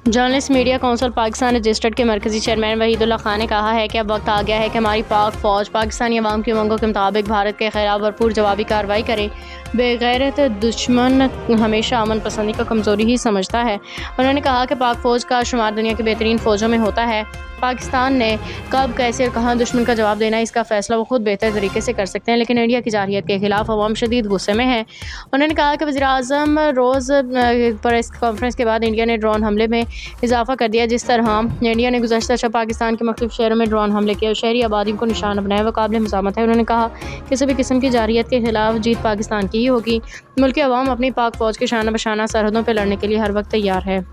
Journalist media council Pakistan registered के मरकजी chairman Wahidullah Khan ने कहा है कि अब वक्त आ गया है कि हमारी पाक फ़ौज पाकिस्तानी अवाम की उमंगों के मुताबिक भारत के खिलाफ भरपूर जवाबी कार्रवाई करे। बेगैरत दुश्मन हमेशा अमन पसंदी का कमज़ोरी ही समझता है। उन्होंने कहा कि पाक फ़ौज का शुमार दुनिया की बेहतरीन फ़ौजों में होता है। पाकिस्तान ने कब, कैसे और कहाँ दुश्मन का जवाब देना है, इसका फैसला वो खुद बेहतर तरीके से कर सकते हैं, लेकिन इंडिया की जारहियत के खिलाफ अवाम शदीद गुस्से में है। उन्होंने कहा कि वज़ीर-ए-आज़म रोज़ प्रेस कॉन्फ्रेंस के बाद इंडिया ने ड्रोन हमले में इजाफा कर दिया। जिस तरह इंडिया ने गुज़श्ता शब पाकिस्तान के मुख्तलिफ शहरों में ड्रोन हमले किए और शहरी आबादी को निशाना बनाया, वह काबिल मज़ामत है। उन्होंने कहा किसी भी किस्म की जारहियत के खिलाफ जीत पाकिस्तान की ही होगी। मुल्क की अवाम अपनी पाक फ़ौज के शाना बशाना सरहदों पर लड़ने के लिए हर वक्त तैयार है।